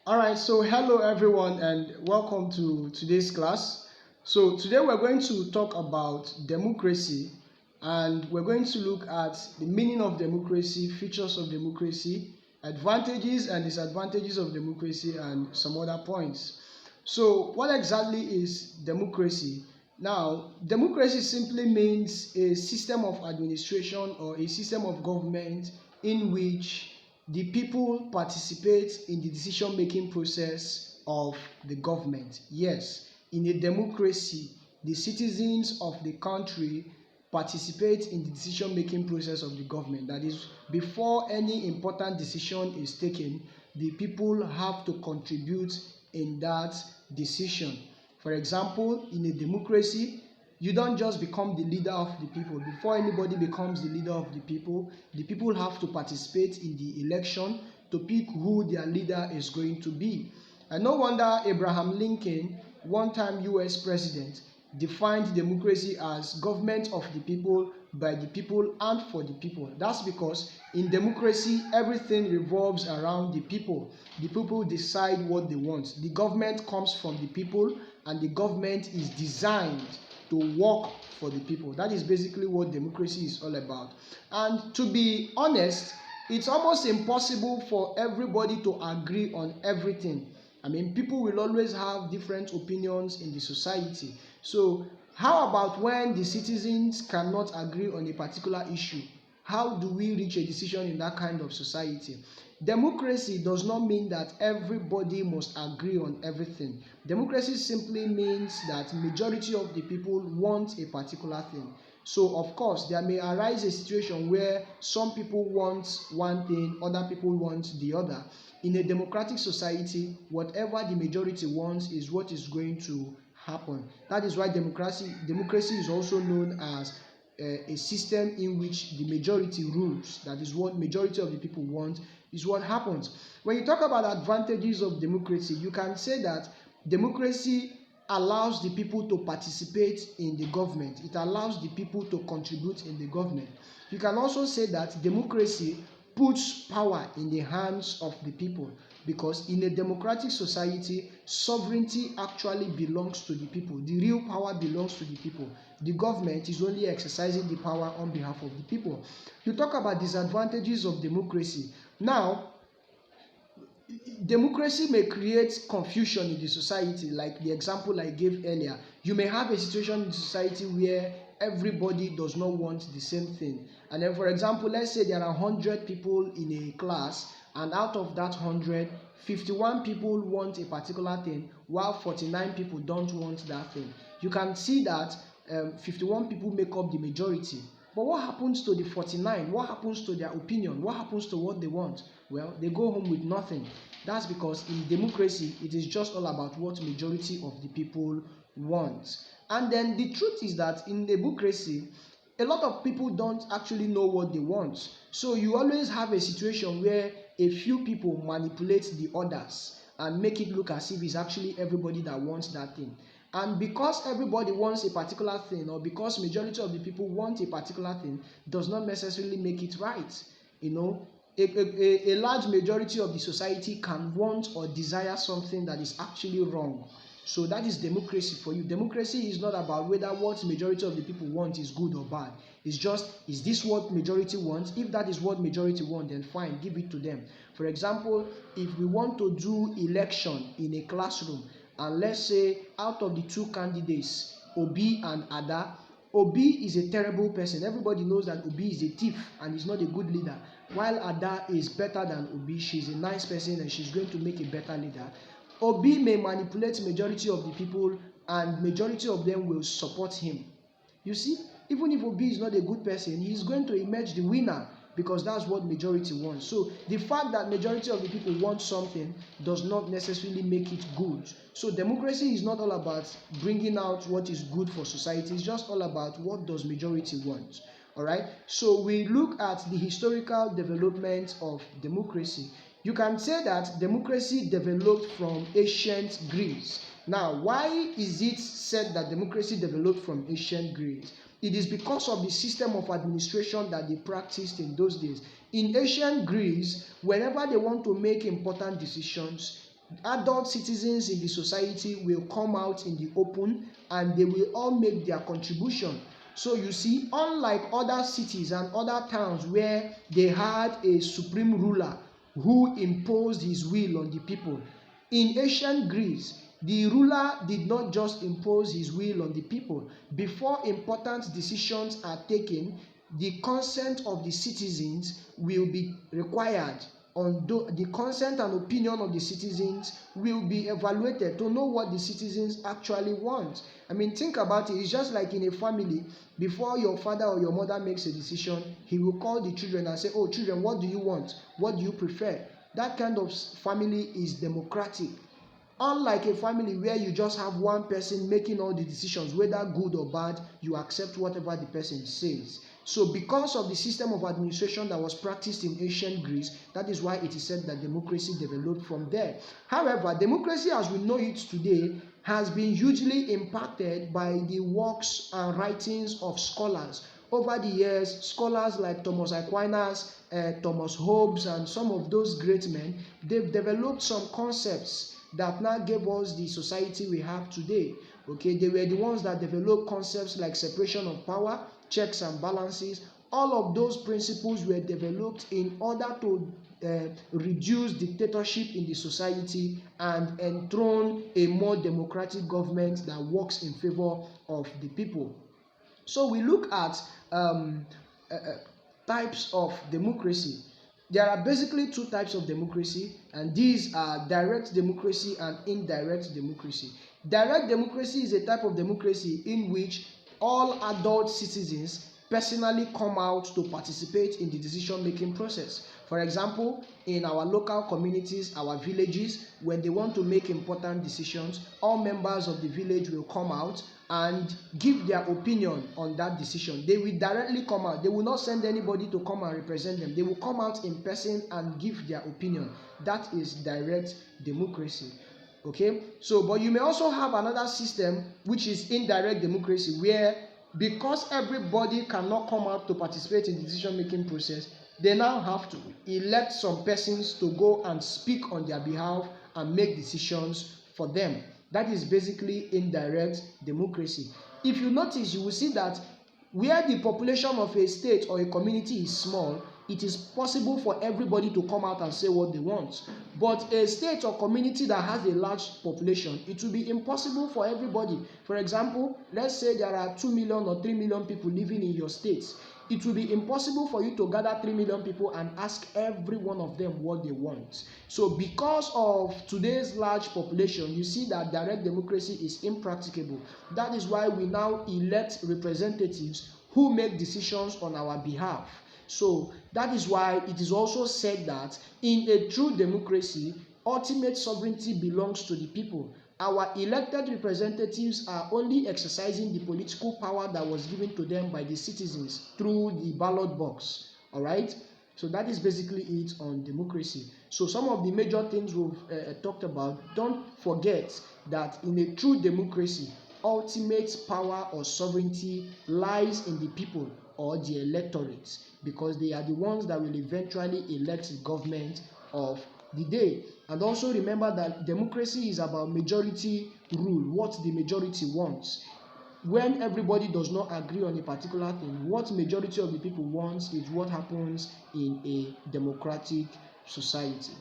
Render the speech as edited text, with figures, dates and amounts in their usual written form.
All right, so hello everyone and welcome to today's class. So today we're going to talk about democracy and we're going to look at the meaning of democracy, features of democracy, advantages and disadvantages of democracy and some other points. So what exactly is democracy? Now, democracy simply means a system of administration or a system of government in which the people participate in the decision making process of the government. Yes, in a democracy, the citizens of the country participate in the decision making process of the government. That is, before any important decision is taken, the people have to contribute in that decision. For example, in a democracy, you don't just become the leader of the people. Before anybody becomes the leader of the people have to participate in the election to pick who their leader is going to be. And no wonder Abraham Lincoln, one-time US president, defined democracy as government of the people, by the people, and for the people. That's because in democracy, everything revolves around the people. The people decide what they want. The government comes from the people, and the government is designed to work for the people. That is basically what democracy is all about. And to be honest, it's almost impossible for everybody to agree on everything. I mean, people will always have different opinions in the society. So, how about when the citizens cannot agree on a particular issue? How do we reach a decision in that kind of society? Democracy does not mean that everybody must agree on everything. Democracy simply means that majority of the people want a particular thing. So of course, there may arise a situation where some people want one thing, other people want the other. In a democratic society, whatever the majority wants is what is going to happen. That is why democracy is also known as a system in which the majority rules. That is what majority of the people want is what happens. When you talk about advantages of democracy, you can say that democracy allows the people to participate in the government. It allows the people to contribute in the government. You can also say that democracy puts power in the hands of the people, because in a democratic society, sovereignty actually belongs to the people. The real power belongs to the people. The government is only exercising the power on behalf of the people. You talk about disadvantages of democracy. Now, democracy may create confusion in the society, like the example I gave earlier. You may have a situation in society where everybody does not want the same thing. And then, for example, let's say there are 100 people in a class, and out of that 100, 51 people want a particular thing, while 49 people don't want that thing. You can see that 51 people make up the majority. But what happens to the 49? What happens to their opinion? What happens to what they want? Well, they go home with nothing. That's because in democracy, it is just all about what majority of the people want. And then the truth is that in democracy, a lot of people don't actually know what they want. So you always have a situation where a few people manipulate the others and make it look as if it's actually everybody that wants that thing. And because everybody wants a particular thing, or because majority of the people want a particular thing, does not necessarily make it right. You know, a large majority of the society can want or desire something that is actually wrong. So that is democracy for you. Democracy is not about whether what majority of the people want is good or bad. It's just, is this what majority wants? If that is what majority want, then fine, give it to them. For example, if we want to do election in a classroom, and let's say out of the two candidates, Obi and Ada, Obi is a terrible person. Everybody knows that Obi is a thief and is not a good leader, while Ada is better than Obi. She's a nice person and she's going to make a better leader. Obi may manipulate majority of the people, and majority of them will support him. You see, even if Obi is not a good person, he is going to emerge the winner, because that's what majority wants. So the fact that majority of the people want something does not necessarily make it good. So democracy is not all about bringing out what is good for society. It's just all about what does majority want. All right. So we look at the historical development of democracy. You can say that democracy developed from ancient Greece. Now, why is it said that democracy developed from ancient Greece? It is because of the system of administration that they practiced in those days. In ancient Greece, whenever they want to make important decisions, Adult citizens in the society will come out in the open and they will all make their contribution. So you see, unlike other cities and other towns where they had a supreme ruler who imposed his will on the people, in ancient Greece, the ruler did not just impose his will on the people. Before important decisions are taken, the consent of the citizens will be required. The consent and opinion of the citizens will be evaluated to know what the citizens actually want. I mean, think about it. It's just like in a family. Before your father or your mother makes a decision, he will call the children and say, "Oh, children, what do you want? What do you prefer?" That kind of family is democratic. Unlike a family where you just have one person making all the decisions, whether good or bad, you accept whatever the person says. So because of the system of administration that was practiced in ancient Greece, that is why it is said that democracy developed from there. However, democracy as we know it today has been hugely impacted by the works and writings of scholars. Over the years, scholars like Thomas Aquinas, Thomas Hobbes, and some of those great men, they've developed some concepts that now gave us the society we have today. Okay, they were the ones that developed concepts like separation of power, checks and balances. All of those principles were developed in order to reduce dictatorship in the society and enthrone a more democratic government that works in favor of the people. So we look at types of democracy. There are basically two types of democracy, and these are direct democracy and indirect democracy. Direct democracy is a type of democracy in which all adult citizens personally come out to participate in the decision-making process. For example, in our local communities, our villages, when they want to make important decisions, all members of the village will come out and give their opinion on that decision. They will directly come out. They will not send anybody to come and represent them. They will come out in person and give their opinion. That is direct democracy. Okay, so but you may also have another system which is indirect democracy, where because everybody cannot come out to participate in the decision-making process, they now have to elect some persons to go and speak on their behalf and make decisions for them. That is basically indirect democracy. If you notice, you will see that where the population of a state or a community is small, it is possible for everybody to come out and say what they want. But a state or community that has a large population, it will be impossible for everybody. For example, let's say there are 2 million or 3 million people living in your state. It will be impossible for you to gather 3 million people and ask every one of them what they want. So because of today's large population, you see that direct democracy is impracticable. That is why we now elect representatives who make decisions on our behalf. So that is why it is also said that in a true democracy, ultimate sovereignty belongs to the people. Our elected representatives are only exercising the political power that was given to them by the citizens through the ballot box. All right? So that is basically it on democracy. So some of the major things we've talked about, don't forget that in a true democracy, ultimate power or sovereignty lies in the people or the electorate, because they are the ones that will eventually elect the government of the day. And also remember that democracy is about majority rule, what the majority wants. When everybody does not agree on a particular thing, what majority of the people wants is what happens in a democratic society.